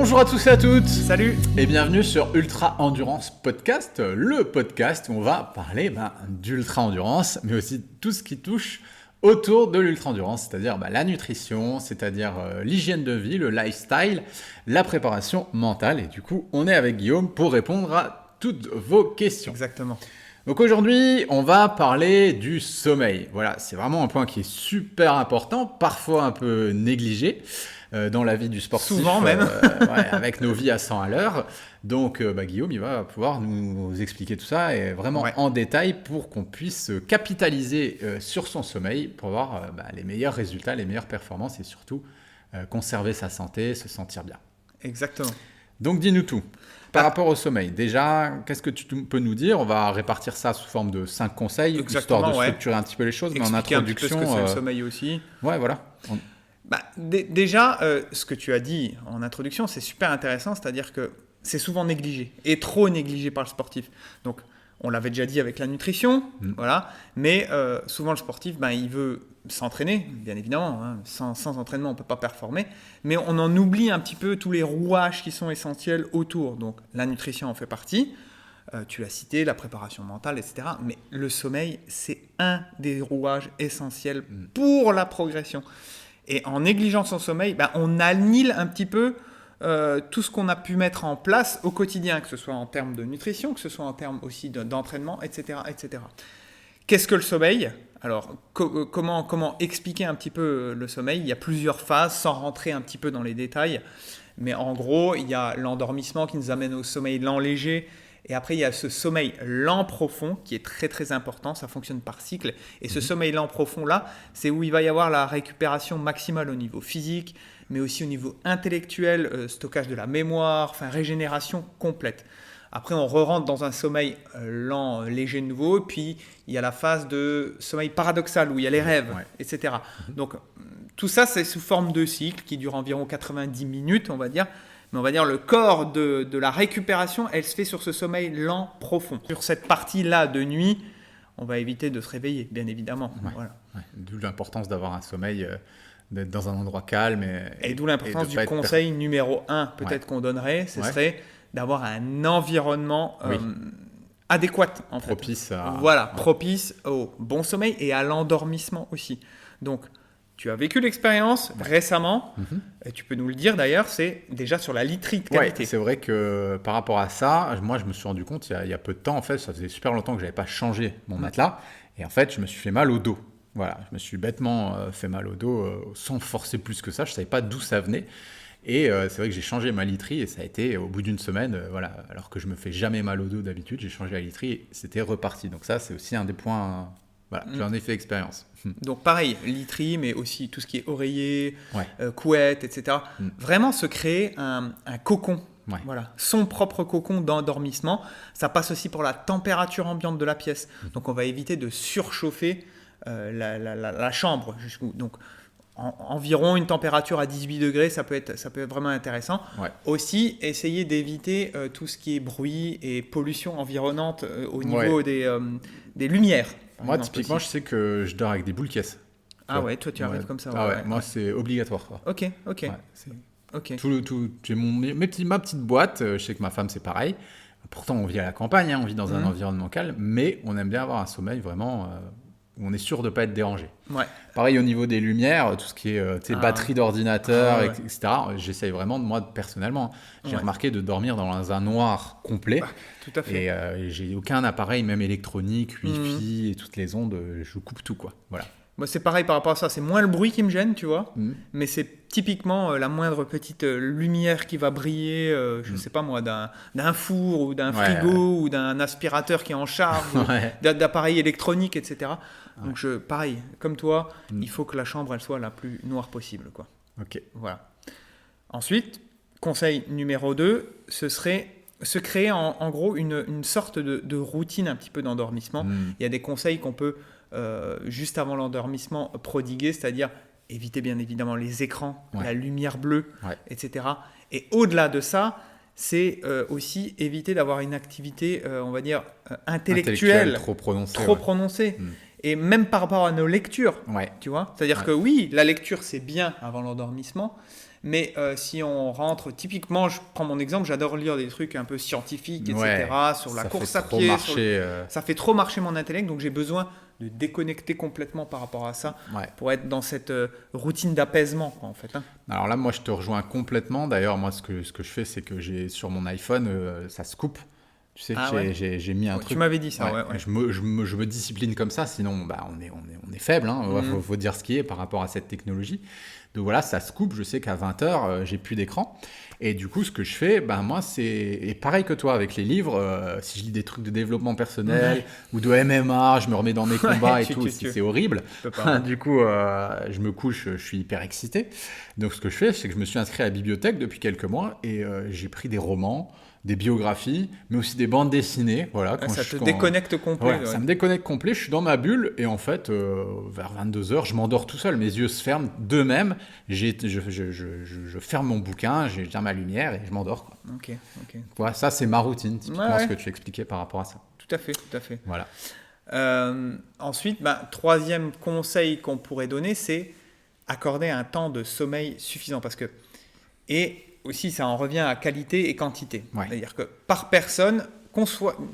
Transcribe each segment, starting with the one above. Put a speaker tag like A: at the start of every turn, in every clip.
A: Bonjour à tous et à toutes.
B: Salut.
A: Et bienvenue sur Ultra Endurance Podcast, le podcast où on va parler d'ultra endurance, mais aussi tout ce qui touche autour de l'ultra endurance, c'est-à-dire la nutrition, c'est-à-dire l'hygiène de vie, le lifestyle, la préparation mentale. Et du coup, on est avec Guillaume pour répondre à toutes vos questions.
B: Exactement.
A: Donc aujourd'hui, on va parler du sommeil. Voilà, c'est vraiment un point qui est super important, parfois un peu négligé dans la vie du sportif.
B: Souvent même.
A: Avec nos vies à 100 à l'heure. Donc Guillaume, il va pouvoir nous expliquer tout ça et vraiment en détail pour qu'on puisse capitaliser sur son sommeil pour avoir les meilleurs résultats, les meilleures performances et surtout conserver sa santé, se sentir bien.
B: Exactement.
A: Donc dis-nous tout. Par rapport au sommeil, déjà, qu'est-ce que tu peux nous dire ? On va répartir ça sous forme de 5 conseils, histoire de structurer un petit peu les choses,
B: expliquer
A: mais en introduction...
B: un petit peu ce que c'est le sommeil aussi.
A: Ouais, voilà.
B: Déjà, ce que tu as dit en introduction, c'est super intéressant, c'est-à-dire que c'est souvent négligé, et trop négligé par le sportif. Donc, on l'avait déjà dit avec la nutrition, voilà, mais souvent le sportif, il veut s'entraîner, bien évidemment, hein. Sans entraînement on ne peut pas performer, mais on en oublie un petit peu tous les rouages qui sont essentiels autour. Donc la nutrition en fait partie, tu l'as cité, la préparation mentale, etc. Mais le sommeil, c'est un des rouages essentiels pour la progression. Et en négligeant son sommeil, on annule un petit peu tout ce qu'on a pu mettre en place au quotidien, que ce soit en termes de nutrition, que ce soit en termes aussi d'entraînement, etc., etc. Qu'est-ce que le sommeil ? Alors, comment expliquer un petit peu le sommeil ? Il y a plusieurs phases, sans rentrer un petit peu dans les détails. Mais en gros, il y a l'endormissement qui nous amène au sommeil lent léger. Et après, il y a ce sommeil lent profond qui est très très important. Ça fonctionne par cycle. Et ce sommeil lent profond là, c'est où il va y avoir la récupération maximale au niveau physique, mais aussi au niveau intellectuel, stockage de la mémoire, régénération complète. Après, on re-rentre dans un sommeil lent, léger de nouveau. Puis, il y a la phase de sommeil paradoxal où il y a les rêves, etc. Donc, tout ça, c'est sous forme de cycle qui dure environ 90 minutes, on va dire. Mais on va dire le corps de la récupération, elle se fait sur ce sommeil lent, profond. Sur cette partie-là de nuit, on va éviter de se réveiller, bien évidemment. Voilà.
A: D'où l'importance d'avoir un sommeil, d'être dans un endroit calme.
B: Et d'où l'importance du conseil numéro 1, peut-être qu'on donnerait, ce serait d'avoir un environnement adéquat. En fait.
A: Propice à...
B: propice au bon sommeil et à l'endormissement aussi. Donc, tu as vécu l'expérience récemment, et tu peux nous le dire d'ailleurs, c'est déjà sur la literie de qualité.
A: C'est vrai que par rapport à ça, moi je me suis rendu compte il y a peu de temps, en fait, ça faisait super longtemps que je n'avais pas changé mon matelas, et en fait je me suis fait mal au dos. Voilà, je me suis bêtement fait mal au dos sans forcer plus que ça, je ne savais pas d'où ça venait. Et c'est vrai que j'ai changé ma literie et ça a été au bout d'une semaine, alors que je me fais jamais mal au dos d'habitude, j'ai changé la literie et c'était reparti. Donc ça, c'est aussi un des points, j'en ai fait expérience.
B: Donc pareil, literie, mais aussi tout ce qui est oreiller, couette, etc. Vraiment se créer un cocon, son propre cocon d'endormissement. Ça passe aussi pour la température ambiante de la pièce. Donc on va éviter de surchauffer la chambre jusqu'où. Donc environ une température à 18 degrés, ça peut être vraiment intéressant. Aussi, essayer d'éviter tout ce qui est bruit et pollution environnante au niveau des lumières.
A: Moi, typiquement, je sais que je dors avec des boules caisses.
B: Ah ouais, toi tu arrives comme ça.
A: Moi, c'est obligatoire.
B: Ok.
A: J'ai ma petite boîte, je sais que ma femme, c'est pareil. Pourtant, on vit à la campagne, on vit dans un environnement calme, mais on aime bien avoir un sommeil vraiment... où on est sûr de ne pas être dérangé. Pareil au niveau des lumières, tout ce qui est batterie d'ordinateur, etc. J'essaye vraiment, moi personnellement, j'ai remarqué de dormir dans un noir complet.
B: Tout à fait.
A: Et j'ai aucun appareil, même électronique, Wi-Fi et toutes les ondes, je coupe tout, quoi. Voilà.
B: Moi, c'est pareil par rapport à ça. C'est moins le bruit qui me gêne, tu vois. Mais c'est typiquement la moindre petite lumière qui va briller, je ne sais pas moi, d'un four ou d'un frigo ou d'un aspirateur qui est en charge, d'appareils électroniques, etc. Donc, pareil, comme toi, il faut que la chambre, elle soit la plus noire possible, quoi.
A: Ok.
B: Voilà. Ensuite, conseil numéro 2, ce serait se créer en gros une sorte de routine un petit peu d'endormissement. Il y a des conseils qu'on peut... juste avant l'endormissement prodiguer, c'est-à-dire éviter bien évidemment les écrans, la lumière bleue, etc. Et au-delà de ça, c'est aussi éviter d'avoir une activité, on va dire, intellectuelle
A: trop prononcée.
B: Et même par rapport à nos lectures,
A: Ouais.
B: tu vois. C'est-à-dire que oui, la lecture, c'est bien avant l'endormissement. Mais si on rentre, typiquement, je prends mon exemple, j'adore lire des trucs un peu scientifiques, etc.,
A: Ouais.
B: sur la
A: Ça
B: course
A: fait
B: à
A: trop
B: pied.
A: marcher.
B: Ça fait trop marcher mon intellect, donc j'ai besoin de déconnecter complètement par rapport à ça
A: Ouais.
B: pour être dans cette routine d'apaisement, quoi, en fait. Hein.
A: Alors là, moi, je te rejoins complètement. D'ailleurs, moi, ce que je fais, c'est que j'ai sur mon iPhone, ça se coupe. Tu sais,
B: Ah ouais.
A: j'ai mis un
B: Ouais,
A: truc.
B: tu m'avais dit ça, ouais.
A: Je me discipline comme ça, sinon bah, on est faible. Hein. Faut dire ce qui est par rapport à cette technologie. Donc voilà, ça se coupe. Je sais qu'à 20h, j'ai plus d'écran. Et du coup, ce que je fais, ben, moi, c'est et pareil que toi avec les livres. Si je lis des trucs de développement personnel ou de MMA, je me remets dans mes combats et tout. C'est horrible. Du coup, je me couche, je suis hyper excité. Donc ce que je fais, c'est que je me suis inscrit à la bibliothèque depuis quelques mois et j'ai pris des romans, des biographies, mais aussi des bandes dessinées. Voilà,
B: Ça te déconnecte complet.
A: Ouais, ça me déconnecte complet, je suis dans ma bulle et en fait, vers 22h, je m'endors tout seul. Mes yeux se ferment d'eux-mêmes. Je ferme mon bouquin, j'éteins ma lumière et je m'endors. Quoi.
B: Ok.
A: Voilà, ça, c'est ma routine, typiquement ce que tu expliquais par rapport à ça.
B: Tout à fait.
A: Voilà.
B: Ensuite, troisième conseil qu'on pourrait donner, c'est accorder un temps de sommeil suffisant. Et aussi, ça en revient à qualité et quantité.
A: Ouais.
B: C'est-à-dire que par personne,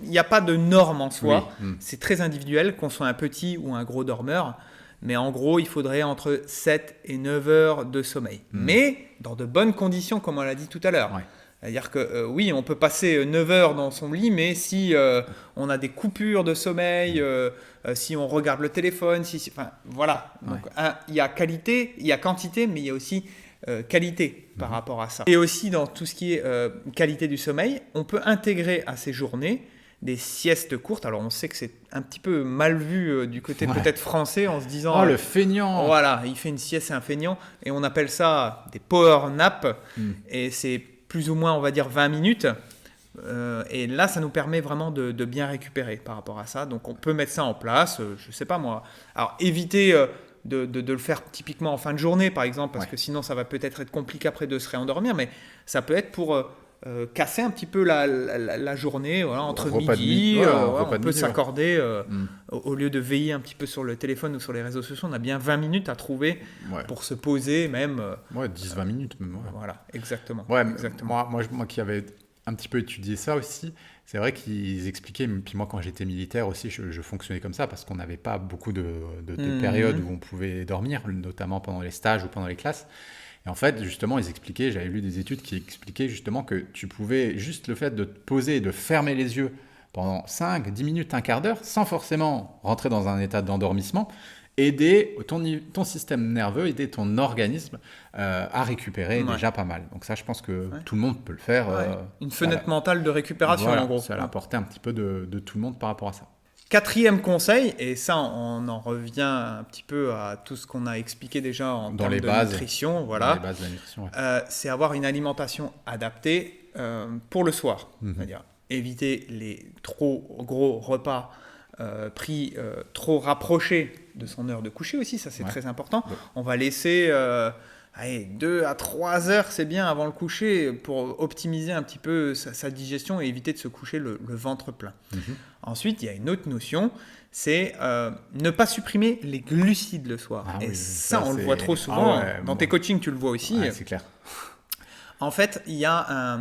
B: il n'y a pas de norme en soi.
A: Oui.
B: C'est très individuel, qu'on soit un petit ou un gros dormeur. Mais en gros, il faudrait entre 7 et 9 heures de sommeil. Mais dans de bonnes conditions, comme on l'a dit tout à l'heure.
A: Ouais.
B: C'est-à-dire que oui, on peut passer 9 heures dans son lit, mais si on a des coupures de sommeil, si on regarde le téléphone, voilà. Donc, il y a qualité, il y a quantité, mais il y a aussi qualité par rapport à ça. Et aussi dans tout ce qui est qualité du sommeil, on peut intégrer à ces journées des siestes courtes. Alors on sait que c'est un petit peu mal vu du côté peut-être français en se disant
A: oh le feignant.
B: Voilà, il fait une sieste, c'est un feignant, et on appelle ça des power naps, et c'est plus ou moins on va dire 20 minutes. Et là, ça nous permet vraiment de bien récupérer par rapport à ça. Donc on peut mettre ça en place, je sais pas moi. Alors éviter de le faire typiquement en fin de journée par exemple, parce que sinon ça va peut-être être compliqué après de se réendormir, mais ça peut être pour casser un petit peu la journée, voilà, entre midi, on peut s'accorder, au lieu de veiller un petit peu sur le téléphone ou sur les réseaux sociaux, on a bien 20 minutes à trouver pour se poser même.
A: 10-20 minutes même.
B: Voilà, exactement.
A: Moi qui avais un petit peu étudié ça aussi, c'est vrai qu'ils expliquaient, puis moi quand j'étais militaire aussi, je fonctionnais comme ça parce qu'on n'avait pas beaucoup de périodes où on pouvait dormir, notamment pendant les stages ou pendant les classes. Et en fait, justement, ils expliquaient, j'avais lu des études qui expliquaient justement que tu pouvais, juste le fait de te poser et de fermer les yeux pendant 5, 10 minutes, un quart d'heure, sans forcément rentrer dans un état d'endormissement, aider ton système nerveux, aider ton organisme à récupérer déjà pas mal. Donc ça, je pense que tout le monde peut le faire.
B: Une fenêtre mentale de récupération, en gros.
A: Ça va apporter un petit peu de tout le monde par rapport à ça.
B: Quatrième conseil, et ça on en revient un petit peu à tout ce qu'on a expliqué déjà en termes de nutrition, voilà.
A: Dans les bases de la nutrition,
B: c'est avoir une alimentation adaptée pour le soir. C'est-à-dire éviter les trop gros repas pris trop rapprochés de son heure de coucher aussi, ça c'est très important. On va laisser 2 à 3 heures, c'est bien avant le coucher pour optimiser un petit peu sa digestion et éviter de se coucher le ventre plein. Ensuite, il y a une autre notion, c'est ne pas supprimer les glucides le soir. On le voit trop souvent. Dans tes coachings, tu le vois aussi.
A: C'est clair.
B: En fait, il y a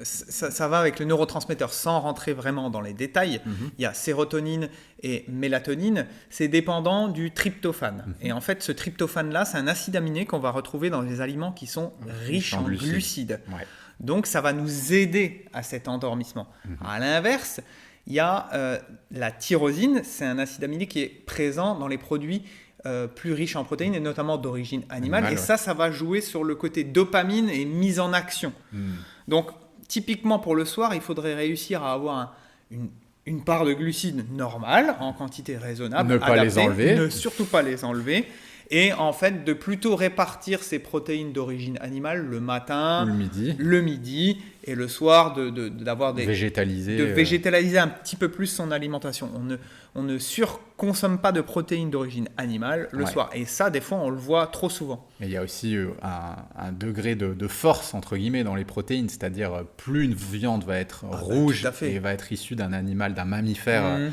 B: ça va avec le neurotransmetteur sans rentrer vraiment dans les détails. Il y a sérotonine et mélatonine. C'est dépendant du tryptophane. Et en fait, ce tryptophane-là, c'est un acide aminé qu'on va retrouver dans les aliments qui sont riches en glucides. Donc, ça va nous aider à cet endormissement. À l'inverse, il y a la tyrosine. C'est un acide aminé qui est présent dans les produits plus riche en protéines et notamment d'origine animale. Et ça va jouer sur le côté dopamine et mise en action. Donc, typiquement pour le soir, il faudrait réussir à avoir une part de glucides normale, en quantité raisonnable.
A: Ne pas les enlever.
B: Ne surtout pas les enlever. Et en fait, de plutôt répartir ces protéines d'origine animale le matin,
A: le midi,
B: et le soir d'avoir
A: végétaliser,
B: de végétaliser un petit peu plus son alimentation. On ne surconsomme pas de protéines d'origine animale le soir. Et ça, des fois, on le voit trop souvent.
A: Et il y a aussi un degré de force, entre guillemets, dans les protéines, c'est-à-dire plus une viande va être rouge et va être issue d'un animal, d'un mammifère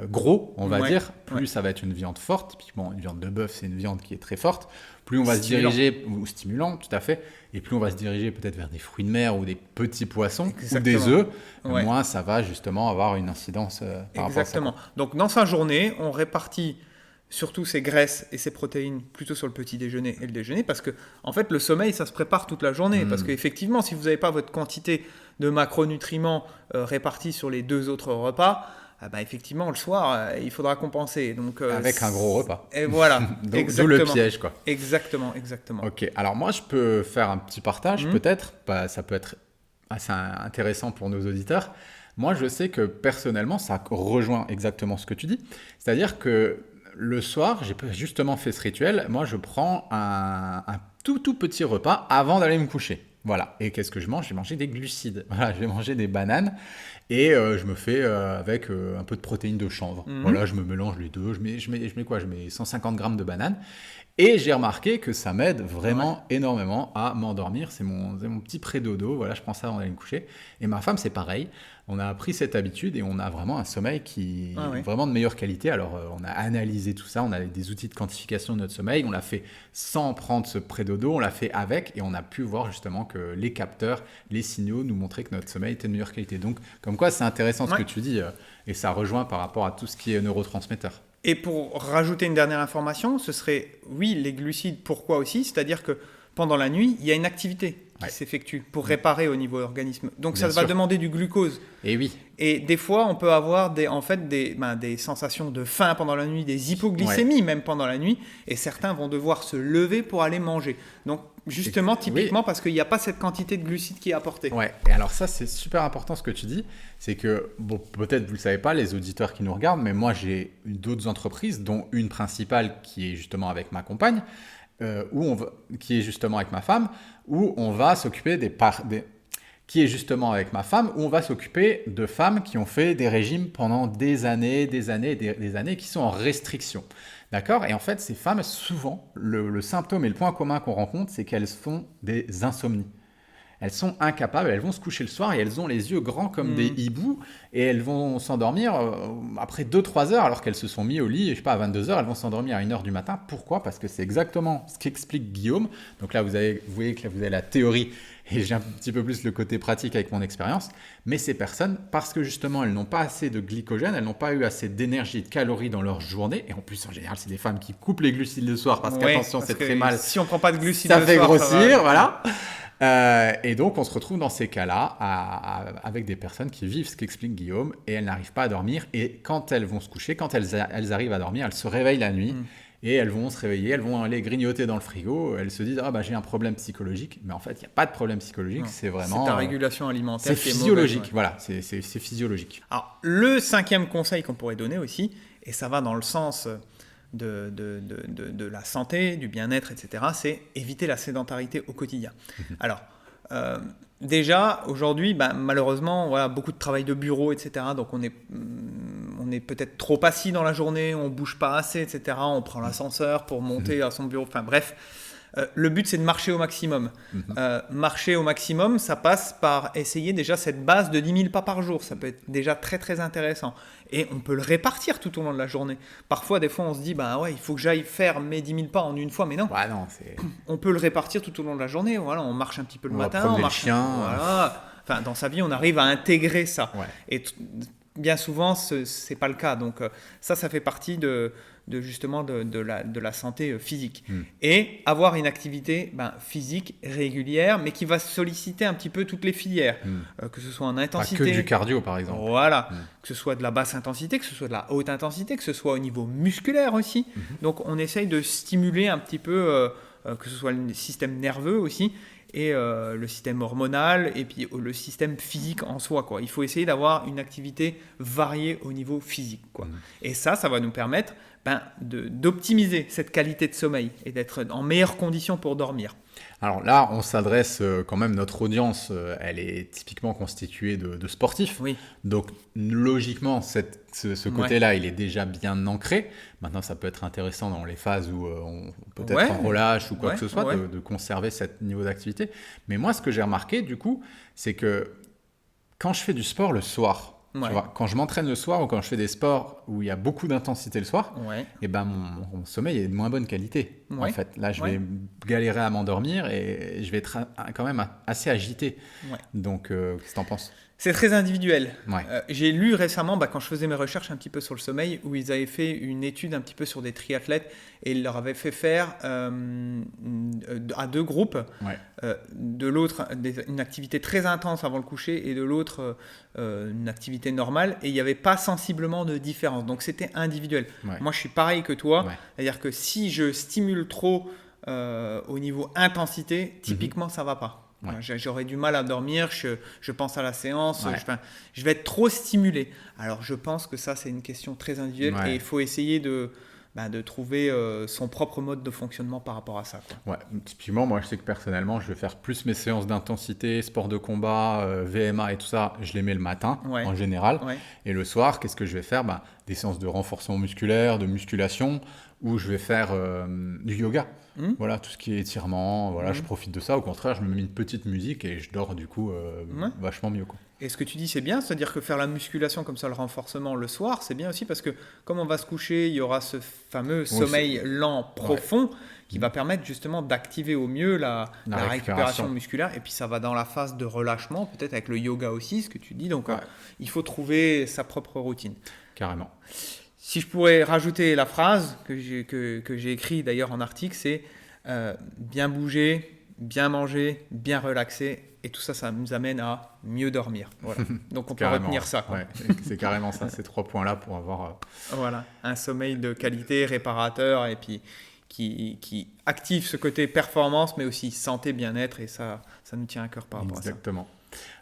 A: gros, on va dire, plus ça va être une viande forte. Typiquement, une viande de bœuf, c'est une viande qui est très forte. Plus on va se diriger, ou stimulant, tout à fait, et plus on va se diriger peut-être vers des fruits de mer ou des petits poissons ou des œufs, moins ça va justement avoir une incidence par rapport à ça.
B: Donc dans sa journée, on répartit surtout ses graisses et ses protéines plutôt sur le petit déjeuner et le déjeuner, parce que en fait le sommeil ça se prépare toute la journée, parce qu'effectivement si vous n'avez pas votre quantité de macronutriments répartis sur les 2 autres repas, effectivement le soir il faudra compenser. Donc,
A: avec un gros repas.
B: Et voilà.
A: D'où le piège, quoi.
B: Exactement.
A: Ok, alors moi je peux faire un petit partage peut-être, ça peut être assez intéressant pour nos auditeurs. Moi je sais que personnellement ça rejoint exactement ce que tu dis, c'est-à-dire que le soir, j'ai justement fait ce rituel. Moi, je prends un tout petit repas avant d'aller me coucher. Voilà. Et qu'est-ce que je mange ? J'ai mangé des glucides. Voilà, je vais manger des bananes et je me fais avec un peu de protéines de chanvre. Voilà, je me mélange les deux. Je mets quoi ? Je mets 150 grammes de bananes. Et j'ai remarqué que ça m'aide vraiment énormément à m'endormir. C'est mon petit pré-dodo. Voilà, je prends ça avant d'aller me coucher. Et ma femme, c'est pareil. On a pris cette habitude et on a vraiment un sommeil qui est vraiment de meilleure qualité. Alors, on a analysé tout ça. On a des outils de quantification de notre sommeil. On l'a fait sans prendre ce pré-dodo. On l'a fait avec et on a pu voir justement que les capteurs, les signaux nous montraient que notre sommeil était de meilleure qualité. Donc, comme quoi, c'est intéressant ce que tu dis et ça rejoint par rapport à tout ce qui est neurotransmetteur.
B: Et pour rajouter une dernière information, ce serait, les glucides, pourquoi aussi ? C'est-à-dire que pendant la nuit, il y a une activité qui s'effectue pour réparer au niveau de l'organisme. Donc ça va demander du glucose.
A: Et oui.
B: Et des fois, on peut avoir des sensations de faim pendant la nuit, des hypoglycémies même pendant la nuit, et certains vont devoir se lever pour aller manger. Donc justement, typiquement, parce qu'il n'y a pas cette quantité de glucides qui est apportée.
A: Ouais, et alors ça, c'est super important ce que tu dis, c'est que, peut-être vous ne le savez pas, les auditeurs qui nous regardent, mais moi j'ai d'autres entreprises, dont une principale qui est justement avec ma compagne, qui est justement avec ma femme, où on va s'occuper qui est justement avec ma femme, où on va s'occuper de femmes qui ont fait des régimes pendant des années, qui sont en restriction. D'accord ? Et en fait, ces femmes, souvent, le symptôme et le point commun qu'on rencontre, c'est qu'elles font des insomnies. Elles sont incapables, elles vont se coucher le soir et elles ont les yeux grands comme des hiboux et elles vont s'endormir après 2-3 heures alors qu'elles se sont mis au lit, je sais pas, à 22 heures, elles vont s'endormir à 1h du matin. Pourquoi ? Parce que c'est exactement ce qu'explique Guillaume. Donc là, vous voyez que là, vous avez la théorie et j'ai un petit peu plus le côté pratique avec mon expérience. Mais ces personnes, parce que justement, elles n'ont pas assez de glycogène, elles n'ont pas eu assez d'énergie et de calories dans leur journée. Et en plus, en général, c'est des femmes qui coupent les glucides le soir parce qu'attention, c'est très mal.
B: Si on prend pas de glucides
A: ça
B: le
A: fait
B: soir,
A: grossir, voilà. Et donc, on se retrouve dans ces cas-là avec des personnes qui vivent ce qu'explique Guillaume et elles n'arrivent pas à dormir. Et quand elles vont se coucher, quand elles arrivent à dormir, elles se réveillent la nuit et elles vont se réveiller, elles vont aller grignoter dans le frigo. Elles se disent « Ah j'ai un problème psychologique ». Mais en fait, il n'y a pas de problème psychologique, c'est vraiment…
B: C'est ta régulation alimentaire
A: qui est physiologique, voilà, c'est physiologique.
B: Alors, le 5e conseil qu'on pourrait donner aussi, et ça va dans le sens… De la santé, du bien-être, etc., c'est éviter la sédentarité au quotidien. Alors, déjà, aujourd'hui, malheureusement, beaucoup de travail de bureau, etc., donc on est peut-être trop assis dans la journée, on ne bouge pas assez, etc., on prend l'ascenseur pour monter à son bureau, enfin bref. Le but, c'est de marcher au maximum. Marcher au maximum, ça passe par essayer déjà cette base de 10 000 pas par jour. Ça peut être déjà très, très intéressant. Et on peut le répartir tout au long de la journée. Parfois, des fois, on se dit, il faut que j'aille faire mes 10 000 pas en une fois. Mais non, on peut le répartir tout au long de la journée. Voilà, on marche un petit peu le matin.
A: On marche le chien.
B: Voilà. Enfin, dans sa vie, on arrive à intégrer ça. Ouais. Et bien souvent, ce n'est pas le cas. Donc, ça fait partie justement de la santé physique. Et avoir une activité physique régulière, mais qui va solliciter un petit peu toutes les filières, que ce soit en intensité.
A: Pas que du cardio, par exemple.
B: Voilà, que ce soit de la basse intensité, que ce soit de la haute intensité, que ce soit au niveau musculaire aussi. Donc, on essaye de stimuler un petit peu, que ce soit le système nerveux aussi, et le système hormonal et puis le système physique en soi, Il faut essayer d'avoir une activité variée au niveau physique, Et ça va nous permettre d'optimiser cette qualité de sommeil et d'être en meilleures conditions pour dormir.
A: Alors là, on s'adresse quand même, notre audience, elle est typiquement constituée de sportifs.
B: Oui.
A: Donc logiquement, ce côté-là, il est déjà bien ancré. Maintenant, ça peut être intéressant dans les phases où on peut-être en relâche ou quoi que ce soit, de conserver ce niveau d'activité. Mais moi, ce que j'ai remarqué, du coup, c'est que quand je fais du sport le soir, tu vois, quand je m'entraîne le soir ou quand je fais des sports où il y a beaucoup d'intensité le soir, et ben mon sommeil est de moins bonne qualité. En fait, là, je vais galérer à m'endormir et je vais être quand même assez agité. Donc, qu'est-ce que tu en penses ?
B: C'est très individuel. J'ai lu récemment, quand je faisais mes recherches un petit peu sur le sommeil, où ils avaient fait une étude un petit peu sur des triathlètes et ils leur avaient fait faire à 2 groupes, de l'autre une activité très intense avant le coucher et de l'autre une activité normale, et il n'y avait pas sensiblement de différence. Donc c'était individuel. Moi, je suis pareil que toi, c'est-à-dire que si je stimule trop au niveau intensité, typiquement, ça ne va pas. J'aurais du mal à dormir, je pense à la séance, je vais être trop stimulé. Alors je pense que ça, c'est une question très individuelle et il faut essayer de trouver son propre mode de fonctionnement par rapport à ça, quoi.
A: Typiquement, moi je sais que personnellement, je vais faire plus mes séances d'intensité, sport de combat, VMA et tout ça, je les mets le matin en général. Et le soir, qu'est-ce que je vais faire ? Des séances de renforcement musculaire, de musculation, où je vais faire du yoga. Voilà, tout ce qui est étirement, je profite de ça. Au contraire, je me mets une petite musique et je dors du coup vachement mieux, quoi.
B: Et ce que tu dis, c'est bien, c'est-à-dire que faire la musculation comme ça, le renforcement le soir, c'est bien aussi parce que comme on va se coucher, il y aura ce fameux sommeil lent, profond, qui va permettre justement d'activer au mieux la récupération musculaire. Et puis ça va dans la phase de relâchement, peut-être avec le yoga aussi, ce que tu dis. Donc il faut trouver sa propre routine.
A: Carrément.
B: Si je pourrais rajouter la phrase que j'ai écrite d'ailleurs en article, c'est bien bouger, bien manger, bien relaxer. Et tout ça, ça nous amène à mieux dormir. Voilà. Donc on peut retenir ça, quoi.
A: C'est carrément ça, ces 3 points-là pour avoir
B: un sommeil de qualité, réparateur, et puis qui active ce côté performance, mais aussi santé, bien-être, et ça nous tient à cœur par rapport à ça.
A: Exactement.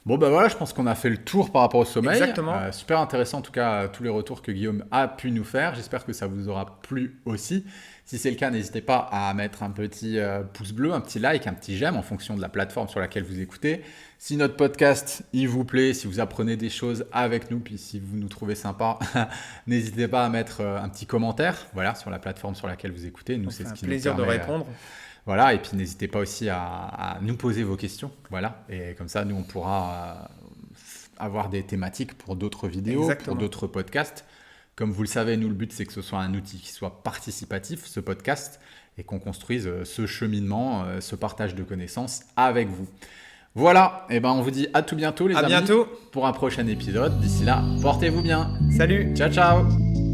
A: Bon, je pense qu'on a fait le tour par rapport au sommeil.
B: Exactement.
A: Super intéressant en tout cas tous les retours que Guillaume a pu nous faire. J'espère que ça vous aura plu aussi. Si c'est le cas, n'hésitez pas à mettre un petit pouce bleu, un petit like, un petit j'aime en fonction de la plateforme sur laquelle vous écoutez. Si notre podcast, il vous plaît, si vous apprenez des choses avec nous, puis si vous nous trouvez sympa, n'hésitez pas à mettre un petit commentaire sur la plateforme sur laquelle vous écoutez. Nous, c'est ce qui nous
B: plaisir de répondre.
A: Et puis n'hésitez pas aussi à nous poser vos questions. Et comme ça, nous, on pourra avoir des thématiques pour d'autres vidéos, pour d'autres podcasts. Comme vous le savez, nous, le but, c'est que ce soit un outil qui soit participatif, ce podcast, et qu'on construise ce cheminement, ce partage de connaissances avec vous. Voilà, on vous dit à tout bientôt, les amis,
B: bientôt
A: pour un prochain épisode. D'ici là, portez-vous bien.
B: Salut.
A: Ciao, ciao.